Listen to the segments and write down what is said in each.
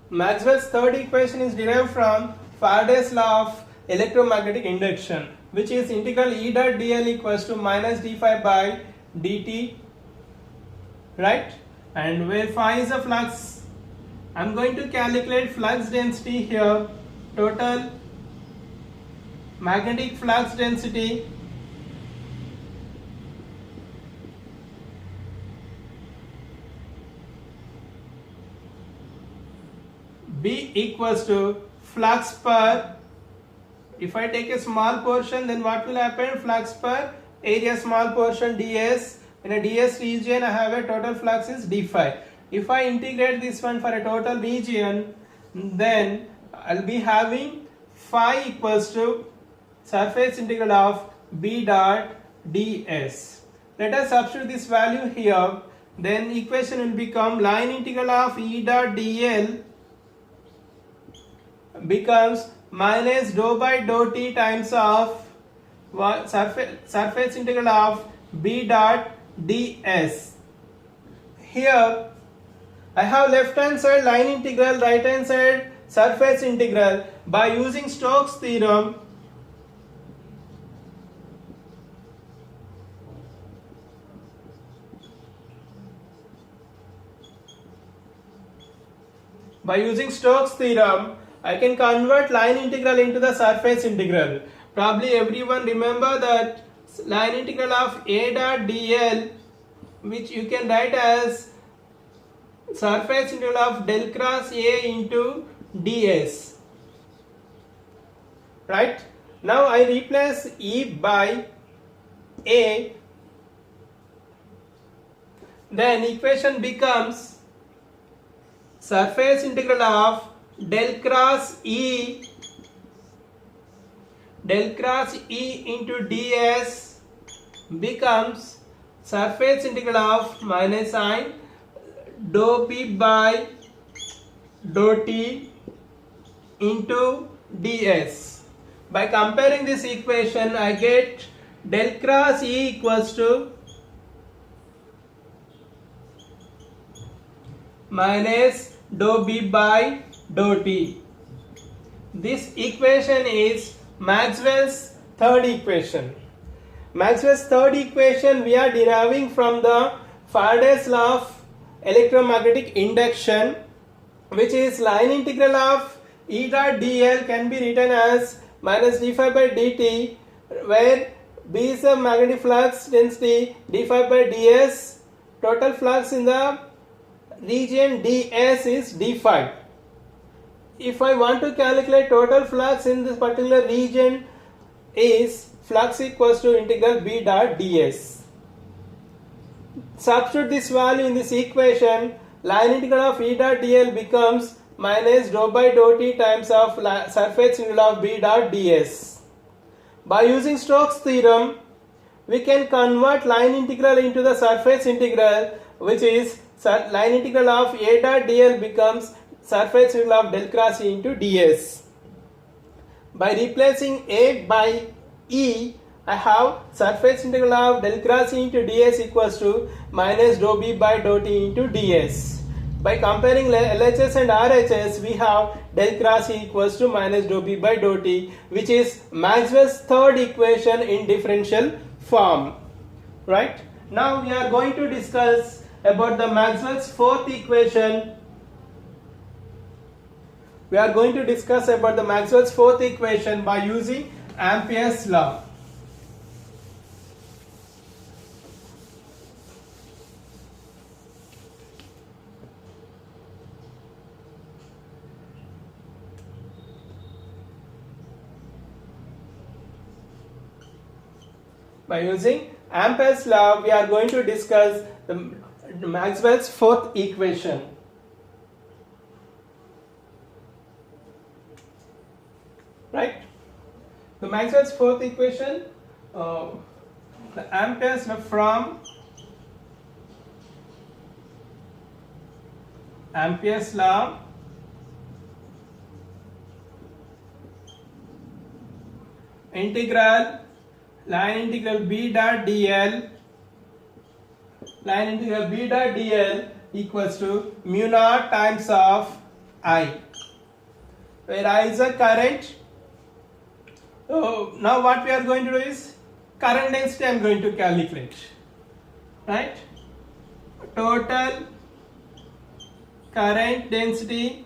Maxwell's third equation is derived from Faraday's law of electromagnetic induction, which is integral E dot dl equals to minus d phi by dt, right? And where phi is a flux, I'm going to calculate flux density here, total magnetic flux density B equals to flux per, if I take a small portion, then what will happen? Flux per area small portion ds. In a ds region, I have a total flux is d phi. If I integrate this one for a total region, then I'll be having phi equals to surface integral of b dot ds. Let us substitute this value here. Then equation will become line integral of E dot dl becomes minus dou by dou t times of surface integral of b dot ds. Here I have left hand side line integral, right hand side surface integral. By using Stokes theorem, I can convert line integral into the surface integral. Probably everyone remember that line integral of A dot dl, which you can write as surface integral of del cross A into ds. Right? Now I replace E by A. Then equation becomes surface integral of del cross E into ds becomes surface integral of minus sign dou p by dou t into ds. By comparing this equation, I get del cross E equals to minus dou b by dou t. This equation is Maxwell's third equation. Maxwell's third equation we are deriving from the Faraday's law of electromagnetic induction, which is line integral of E dot dl can be written as minus d phi by dt, where B is the magnetic flux density, d phi by ds, total flux in the region ds is d phi. If I want to calculate total flux in this particular region, is flux equals to integral b dot ds. Substitute this value in this equation, line integral of E dot dl becomes minus dou by dou t times of surface integral of b dot ds. By using Stokes theorem, we can convert line integral into the surface integral, which is line integral of A dot dl becomes surface integral of del cross E into ds. By replacing A by E, I have surface integral of del cross E into ds equals to minus dou b by dou t into ds. By comparing LHS and RHS, we have del cross E equals to minus dou b by dou t, which is Maxwell's third equation in differential form. Right? Now we are going to discuss about the Maxwell's fourth equation. We are going to discuss about the Maxwell's fourth equation by using Ampere's law. By using Ampere's law, we are going to discuss the Maxwell's fourth equation. Right? The Maxwell's fourth equation, the Ampere's law from Ampere's law integral line integral b dot dl equals to mu naught times of I, where I is a current. So now what we are going to do is current density I am going to calculate, right? Total current density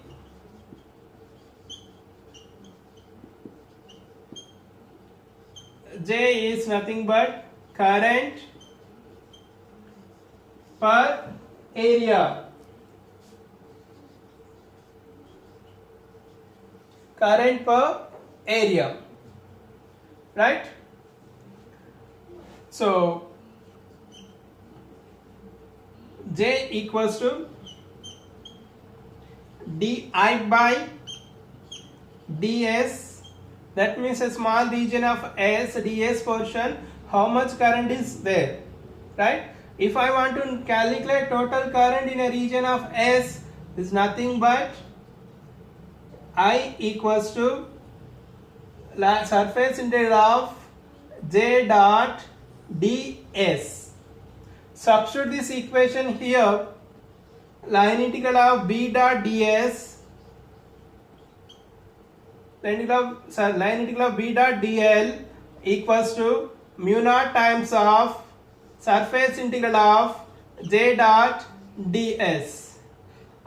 J is nothing but current per area. Current per area, right? So J equals to di by ds. That means a small region of S, ds portion, how much current is there, right? If I want to calculate total current in a region of S, is nothing but I equals to surface integral of J dot ds. Substitute this equation here, line integral of B dot ds, line integral of B dot dl equals to mu naught times of surface integral of J dot ds.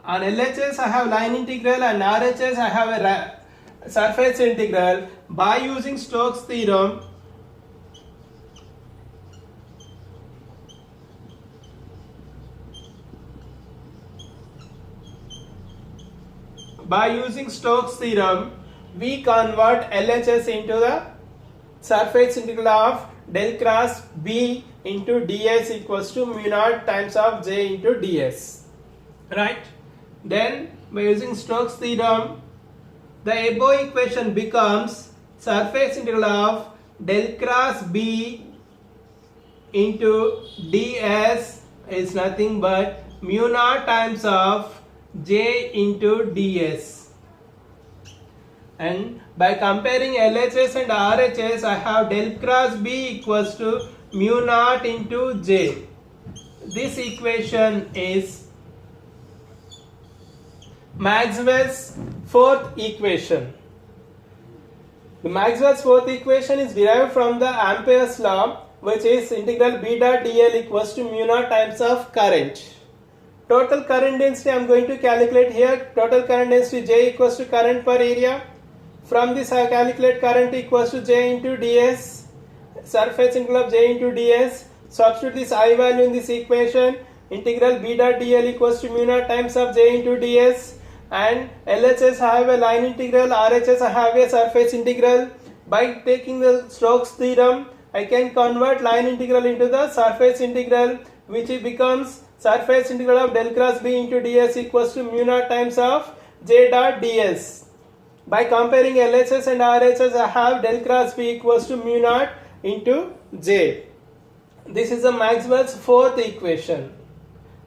On LHS I have line integral and RHS I have a surface integral. By using Stokes theorem, we convert LHS into the surface integral of del cross B into ds equals to mu naught times of J into ds, right? Then by using Stokes theorem, the above equation becomes surface integral of del cross B into ds is nothing but mu naught times of J into ds. And by comparing LHS and RHS, I have del cross B equals to mu naught into J. This equation is Maxwell's fourth equation. The Maxwell's fourth equation is derived from the Ampere's law, which is integral B dot dl equals to mu naught times of current. Total current density I am going to calculate here. Total current density J equals to current per area. From this I calculate current equals to J into ds, surface integral of J into ds. Substitute this I value in this equation. Integral B dot dl equals to mu naught times of J into ds. And LHS I have a line integral, RHS I have a surface integral. By taking the Stokes theorem, I can convert line integral into the surface integral, which becomes surface integral of del cross B into ds equals to mu naught times of J dot ds. By comparing LHS and RHS, I have del cross B equals to mu naught into J. This is the Maxwell's fourth equation.